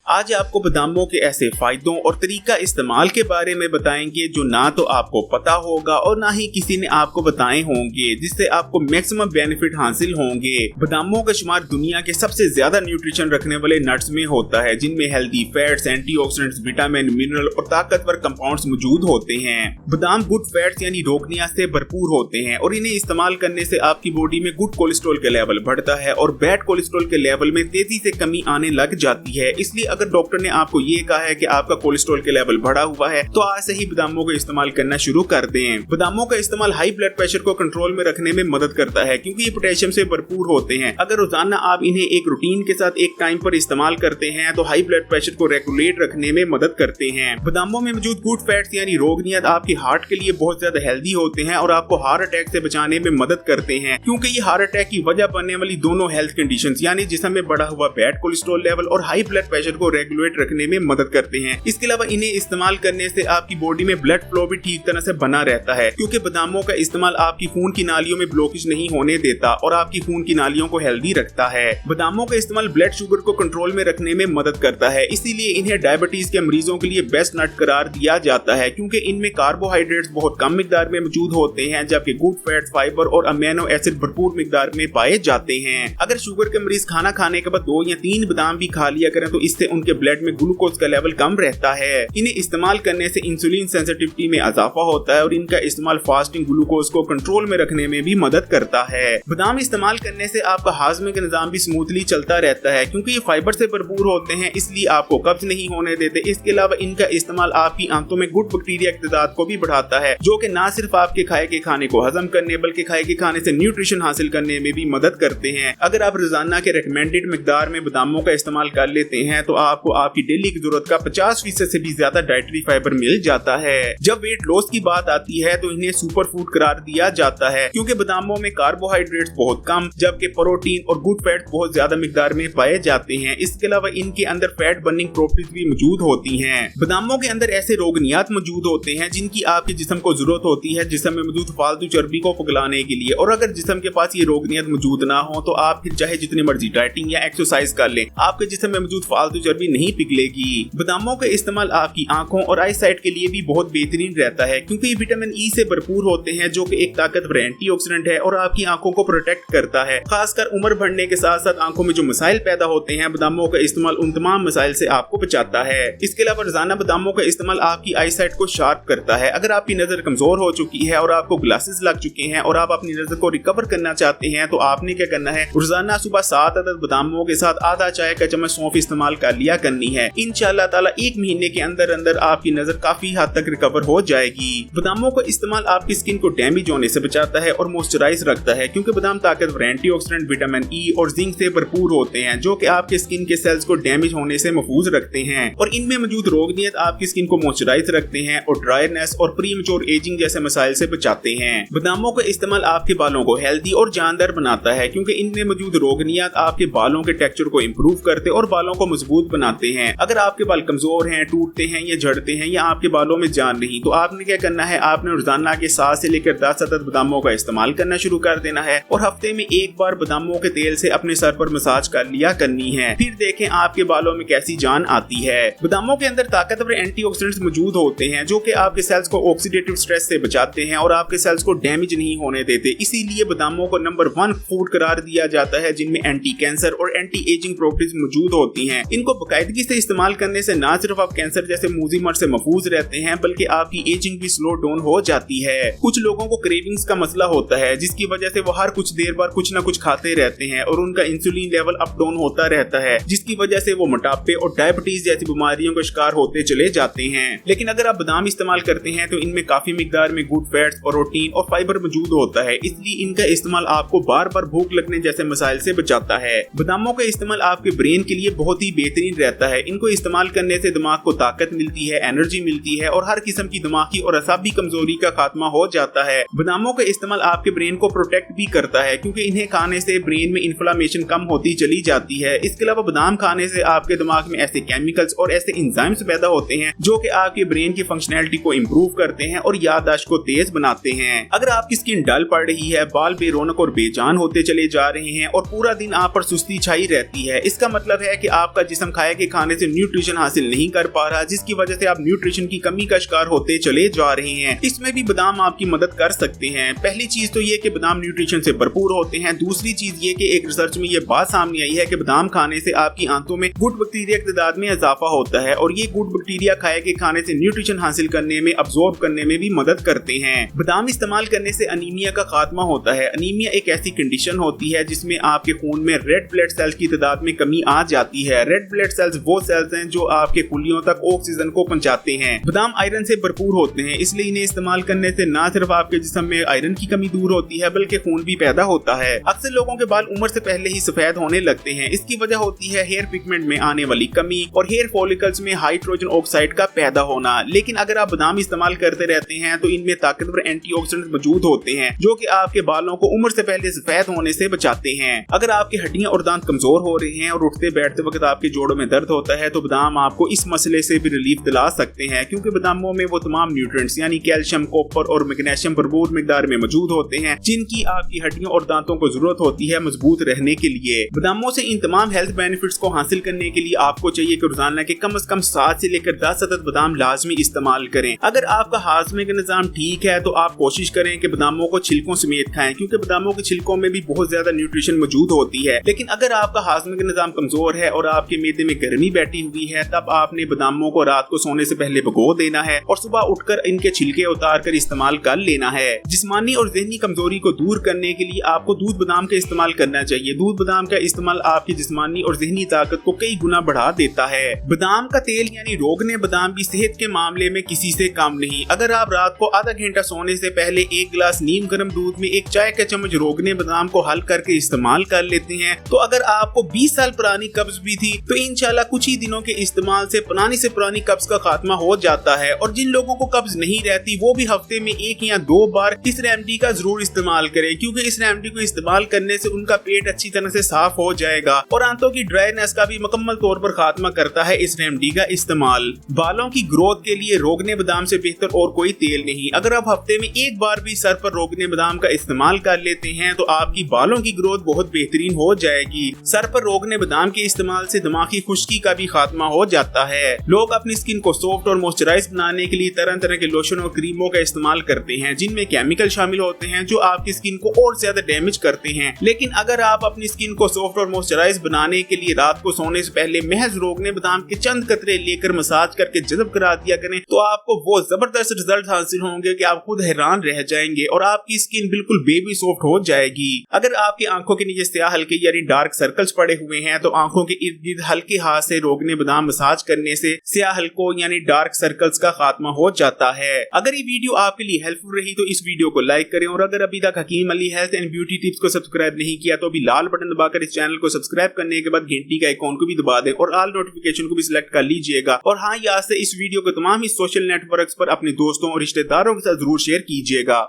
आज आपको बादामों के ऐसे फायदों और तरीका इस्तेमाल के बारे में बताएंगे जो ना तो आपको पता होगा और ना ही किसी ने आपको बताए होंगे, जिससे आपको मैक्सिमम बेनिफिट हासिल होंगे। बादामों का शुमार दुनिया के सबसे ज्यादा न्यूट्रिशन रखने वाले नट्स में होता है, जिनमें healthy fats, antioxidants, vitamin, mineral और ताकतवर कंपाउंड्स मौजूद होते हैं। बादाम गुड फैट्स यानी रोगनियत से भरपूर होते हैं और इन्हें इस्तेमाल करने से आपकी बॉडी में गुड कोलेस्ट्रॉल का लेवल बढ़ता है और बैड कोलेस्ट्रॉल के लेवल में तेजी से कमी आने लग जाती है। इसलिए अगर डॉक्टर ने आपको ये कहा है कि आपका कोलेस्ट्रॉल के लेवल बढ़ा हुआ है तो आज से ही बादामों का इस्तेमाल करना शुरू कर दें। बादामों का इस्तेमाल हाई ब्लड प्रेशर को कंट्रोल में रखने में मदद करता है, क्योंकि ये पोटेशियम से भरपूर होते हैं। अगर रोजाना आप इन्हें एक रूटीन के साथ एक टाइम पर इस्तेमाल करते हैं तो हाई ब्लड प्रेशर को रेगुलेट रखने में मदद करते हैं। बादामों में मौजूद गुड फैट्स यानी रोगनियत आपके हार्ट के लिए बहुत ज्यादा हेल्दी होते हैं और आपको हार्ट अटैक से बचाने में मदद करते हैं, क्योंकि ये हार्ट अटैक की वजह बनने वाली दोनों हेल्थ कंडीशंस यानी जिस्म में बढ़ा हुआ बैड कोलेस्ट्रॉल लेवल और हाई ब्लड प्रेशर को रेगुलेट रखने में मदद करते हैं। इसके अलावा इन्हें इस्तेमाल करने से आपकी बॉडी में ब्लड फ्लो भी ठीक तरह से बना रहता है, क्योंकि बादामों का इस्तेमाल आपकी खून की नालियों में ब्लॉकेज नहीं होने देता और आपकी खून की नालियों को हेल्दी रखता है। बादामों का इस्तेमाल ब्लड शुगर को कंट्रोल में रखने में मदद करता है, इसीलिए इन्हें डायबिटीज के मरीजों के लिए बेस्ट नट करार दिया जाता है, क्योंकि इनमें कार्बोहाइड्रेट्स बहुत कम मिकदार में मौजूद होते हैं, जबकि गुड फैट्स, फाइबर और अमीनो एसिड भरपूर मिकदार में पाए जाते हैं। अगर शुगर के मरीज खाना खाने के बाद 2 या 3 बादाम भी खा लिया करें तो इससे उनके ब्लड में ग्लूकोज का लेवल कम रहता है। इन्हें इस्तेमाल करने से इंसुलिन सेंसिटिविटी में इजाफा होता है और इनका इस्तेमाल फास्टिंग ग्लूकोज को कंट्रोल में रखने में भी मदद करता है। बादाम इस्तेमाल करने से आपका हाजमे का निजाम भी स्मूथली चलता रहता है, क्योंकि ये फाइबर से भरपूर होते हैं, इसलिए आपको कब्ज नहीं होने देते। इसके अलावा इनका इस्तेमाल आपकी आंतों में गुड बैक्टीरिया की तादाद को भी बढ़ाता है, जो कि ना सिर्फ आपके खाए के खाने को हजम करने बल्कि खाए के खाने से न्यूट्रिशन हासिल करने में भी मदद करते हैं। अगर आप रोजाना के रिकमेंडेड मिकदार में बादामों का इस्तेमाल कर लेते हैं तो आपको आपकी डेली की जरूरत का 50% से भी ज्यादा डाइटरी फाइबर मिल जाता है। जब वेट लॉस की बात आती है तो इन्हें सुपर फूड करार दिया जाता है, क्योंकि बादामों में कार्बोहाइड्रेट्स बहुत कम जबकि प्रोटीन और गुड फैट बहुत ज्यादा मिकदार में पाए जाते हैं। इसके अलावा इनके अंदर फैट बर्निंग प्रॉपर्टीज भी मौजूद होती हैं। बादामों के अंदर ऐसे रोगनियात मौजूद होते हैं जिनकी आपके जिस्म को जरूरत होती है जिस्म में मौजूद फालतू चर्बी को पिघलाने के लिए, और अगर जिस्म के पास ये रोगनियत मौजूद ना हो तो आप फिर चाहे जितनी मर्जी डाइटिंग या एक्सरसाइज कर लें, आपके जिस्म में मौजूद फालतू चर्बी नहीं पिघलेगी। बादामों का इस्तेमाल आपकी आंखों और आई साइट के लिए भी बहुत बेहतरीन रहता है, क्योंकि ये विटामिन ई से भरपूर होते हैं, जो कि एक ताकतवर एंटीऑक्सीडेंट है और आपकी आंखों को प्रोटेक्ट करता है। खासकर उम्र बढ़ने के साथ साथ आंखों में जो मसाइल पैदा होते हैं, बादामों का इस्तेमाल उन तमाम मसाइल से आपको बचाता है। इसके अलावा रोजाना बादामों का इस्तेमाल आपकी आई साइट को शार्प करता है। अगर आपकी नजर कमजोर हो चुकी है और आपको ग्लासेस लग चुके हैं और आप अपनी नजर को रिकवर करना चाहते हैं तो आपने क्या करना है, रोजाना सुबह 7 अदद बादामों के साथ आधा चाय का चम्मच सौंफ इस्तेमाल कर लिया करनी है। इंशाअल्लाह ताला 1 महीने के अंदर अंदर आपकी नजर काफी हद तक रिकवर हो जाएगी। बादामों का इस्तेमाल आपकी स्किन को डैमेज होने से बचाता है और मॉइस्चराइज रखता है, क्योंकि बादाम ताकतवर एंटीऑक्सीडेंट, विटामिन ई और जिंक से भरपूर होते हैं, जो कि आपके स्किन के सेल्स को डैमेज होने से महफूज रखते हैं। और इनमें मौजूद रोगनियत आपकी स्किन को मॉइस्चराइज रखते हैं और ड्राइनेस और प्रीमेच्योर एजिंग जैसे मसाइल से बचाते हैं। बादामों का इस्तेमाल आपके बालों को हेल्दी और जानदार बनाता है, क्योंकि इनमें मौजूद रोगनियत आपके बालों के टेक्सचर को इम्प्रूव करते और बालों को मजबूत बनाते हैं। अगर आपके बाल कमजोर हैं, टूटते हैं या झड़ते हैं या आपके बालों में जान नहीं, तो आपने क्या करना है, आपने रोजाना के 7 से लेकर 10 अदद बादामों का इस्तेमाल करना शुरू कर देना है और हफ्ते में एक बार बादामों के तेल से अपने सर पर मसाज कर लिया करनी है। फिर देखें आपके बालों में कैसी जान आती है। बादामों के अंदर ताकतवर एंटीऑक्सीडेंट्स मौजूद होते हैं, जो कि आपके सेल्स को ऑक्सीडेटिव स्ट्रेस से बचाते हैं और आपके सेल्स को डैमेज नहीं होने देते। इसीलिए बादामों को नंबर 1 फूड करार दिया जाता है, जिनमें एंटी कैंसर और एंटी एजिंग प्रॉपर्टीज मौजूद होती हैं। इनको बाकायदगी से इस्तेमाल करने से न सिर्फ आप कैंसर जैसे मूजी मर्ज से महफूज रहते हैं, बल्कि आपकी एजिंग भी स्लो डाउन हो जाती है। कुछ लोगों को क्रेविंग्स का मसला होता है, जिसकी वजह से वो हर कुछ देर बाद कुछ न कुछ खाते रहते हैं और उनका इंसुलिन लेवल अप डाउन होता रहता है, जिसकी वजह से वो मोटापे और डायबिटीज जैसी बीमारियों का शिकार होते चले जाते हैं। लेकिन अगर आप बादाम इस्तेमाल करते हैं तो इनमें काफी मिकदार में गुड फैट्स, प्रोटीन और फाइबर मौजूद होता है, इसलिए इनका इस्तेमाल आपको बार बार भूख लगने जैसे मसाइल से बचाता है। बादामों का इस्तेमाल आपके ब्रेन के लिए बहुत ही बेहतरीन रहता है। इनको इस्तेमाल करने से दिमाग को ताकत मिलती है, एनर्जी मिलती है और हर किस्म की दिमागी और असाबी कमजोरी का खात्मा हो जाता है। बादामों का इस्तेमाल आपके ब्रेन को प्रोटेक्ट भी करता है, क्योंकि इन्हें खाने से ब्रेन में इन्फ्लेमेशन कम होती चली जाती है। इसके अलावा बादाम खाने से आपके दिमाग में ऐसे केमिकल्स और ऐसे एंजाइम्स पैदा होते हैं जो कि आपके ब्रेन की फंक्शनैलिटी को इम्प्रूव करते हैं और याददाश्त को तेज बनाते हैं। अगर आपकी स्किन डल पड़ रही है, बाल बेरौनक और बेजान होते चले जा रहे हैं और पूरा दिन आप पर सुस्ती छाई रहती है, इसका मतलब है कि आपका जिस्म खाया के खाने से न्यूट्रिशन हासिल नहीं कर पा रहा, जिसकी वजह से आप न्यूट्रिशन की कमी का शिकार होते चले जा रहे हैं, इसमें भी बादाम आपकी मदद कर सकते हैं। पहली चीज तो ये कि बादाम न्यूट्रिशन से भरपूर होते हैं। दूसरी चीज ये कि एक रिसर्च में ये बात सामने आई है कि बादाम खाने से आपकी आंतों में गुड बैक्टीरिया की तादाद में इजाफा होता है और ये गुड बैक्टीरिया खाया के खाने से न्यूट्रिशन हासिल करने में, अब्सॉर्ब करने में भी मदद करते हैं। बादाम इस्तेमाल करने से अनीमिया का खात्मा होता है। अनीमिया एक ऐसी कंडीशन होती है जिसमें आपके खून में रेड ब्लड सेल्स की तादाद में कमी आ जाती है। रेड ब्लड सेल्स वो सेल्स हैं जो आपके खुलियों तक ऑक्सीजन को पहुंचाते हैं। बादाम आयरन से भरपूर होते हैं, इसलिए इन्हें इस्तेमाल करने से न सिर्फ आपके जिस्म में आयरन की कमी दूर होती है बल्कि खून भी पैदा होता है। अक्सर लोगों के बाल उम्र से पहले ही सफेद होने लगते हैं। इसकी वजह होती है हेयर पिगमेंट में आने वाली कमी और हेयर फॉलिकल्स में हाइड्रोजन ऑक्साइड का पैदा होना। लेकिन अगर आप बादाम इस्तेमाल करते रहते हैं तो इनमें ताकतवर एंटीऑक्सीडेंट मौजूद होते हैं जो कि आपके बालों को उम्र से पहले सफेद होने से बचाते हैं। अगर आपकी हड्डियां और दांत कमजोर हो रहे हैं और उठते बैठते वक्त आपके जोड़ों में दर्द होता है तो बादाम आपको इस मसले से भी रिलीफ दिला सकते हैं, क्योंकि बादामों में वो तमाम न्यूट्रिएंट्स यानी कैल्शियम, कॉपर और मैग्नीशियम भरपूर मिकदार में मौजूद होते हैं जिनकी आपकी हड्डियों और दांतों को जरूरत होती है मजबूत रहने के लिए। बादामों से इन तमाम हेल्थ बेनिफिट्स को हासिल करने के लिए आपको चाहिए कि रोजाना के कम से कम 7 से लेकर 10 अदद बादाम लाजमी इस्तेमाल करें। अगर आपका हाजमे का निजाम ठीक है तो आप कोशिश करें कि बादामों को छिलकों समेत खाएं, क्योंकि बादामों के छिलकों में भी बहुत ज्यादा न्यूट्रिशन मौजूद होती है। लेकिन अगर आपका हाजमे का निजाम कमजोर है और आपके मैदे में गर्मी बैठी हुई है तब आपने बादामों को रात को सोने से पहले भिगो देना है और सुबह उठकर इनके छिलके उतार कर इस्तेमाल कर लेना है। जिस्मानी और ज़हनी कमजोरी को दूर करने के लिए आपको दूध बादाम का इस्तेमाल करना चाहिए। दूध बादाम का इस्तेमाल आपकी जिस्मानी और ज़हनी ताकत को कई गुना बढ़ा देता है। बादाम का तेल यानी रोगने बादाम भी सेहत के मामले में किसी से कम नहीं। अगर आप रात को आधा घंटा सोने से पहले 1 गिलास नीम गर्म दूध में 1 चाय का चम्मच रोगने बादाम को हल करके इस्तेमाल कर लेते हैं तो अगर आपको 20 साल पुरानी कब्ज भी थी तो इंशाल्लाह कुछ ही दिनों के इस्तेमाल से पुरानी कब्ज का खात्मा हो जाता है। और जिन लोगों को कब्ज नहीं रहती वो भी हफ्ते में 1 या 2 बार इस रेमेडी का जरूर इस्तेमाल करें, क्योंकि इस रेमेडी को इस्तेमाल करने से उनका पेट अच्छी तरह से साफ हो जाएगा और आंतों की ड्राइनेस का भी मुकम्मल तौर पर खात्मा करता है इस रेमेडी का इस्तेमाल। बालों की ग्रोथ के लिए रोगने बादाम से बेहतर और कोई तेल नहीं। अगर आप हफ्ते में 1 बार भी सर पर रोगने बादाम का इस्तेमाल कर लेते हैं तो आपकी बालों की ग्रोथ बहुत बेहतरीन हो जाएगी। सर पर रोगने बादाम के इस्तेमाल से दिमागी खुश्की का भी खात्मा हो जाता है। लोग अपनी स्किन को सॉफ्ट और मॉइस्चराइज बनाने के लिए तरह तरह के लोशन और क्रीमों का इस्तेमाल करते हैं जिनमें केमिकल शामिल होते हैं जो आपकी स्किन को और ज्यादा डैमेज करते हैं। लेकिन अगर आप अपनी स्किन को सॉफ्ट और मॉइस्चराइज बनाने के लिए रात को सोने से पहले महज रोगने बादाम के चंद कतरे लेकर मसाज करके जज़ब करा दिया करें तो आपको वो जबरदस्त रिजल्ट हासिल होंगे कि आप खुद हैरान रह जाएंगे और आपकी स्किन बिल्कुल बेबी सॉफ्ट हो जाएगी। अगर आपकी आंखों के नीचे स्याह हल्के यानी डार्क सर्कल्स पड़े हुए हैं तो आंखों के इर्द गिर्द हल्के हाथ से रोगने बादाम मसाज करने से स्याह हल्कों यानी डार्क सर्कल्स का खात्मा हो जाता है। अगर ये वीडियो आपके लिए हेल्पफुल रही तो इस वीडियो को लाइक करें और अगर अभी तक Hakim Ali health and beauty tips को सब्सक्राइब नहीं किया तो अभी लाल बटन दबाकर इस चैनल को सब्सक्राइब करने के बाद घंटी का आइकॉन को भी दबा दें और ऑल नोटिफिकेशन को भी सिलेक्ट कर लीजिएगा। और हाँ, यहाँ से इस वीडियो को तमाम ही सोशल नेटवर्क्स पर अपने दोस्तों और रिश्तेदारों के साथ जरूर शेयर कीजिएगा।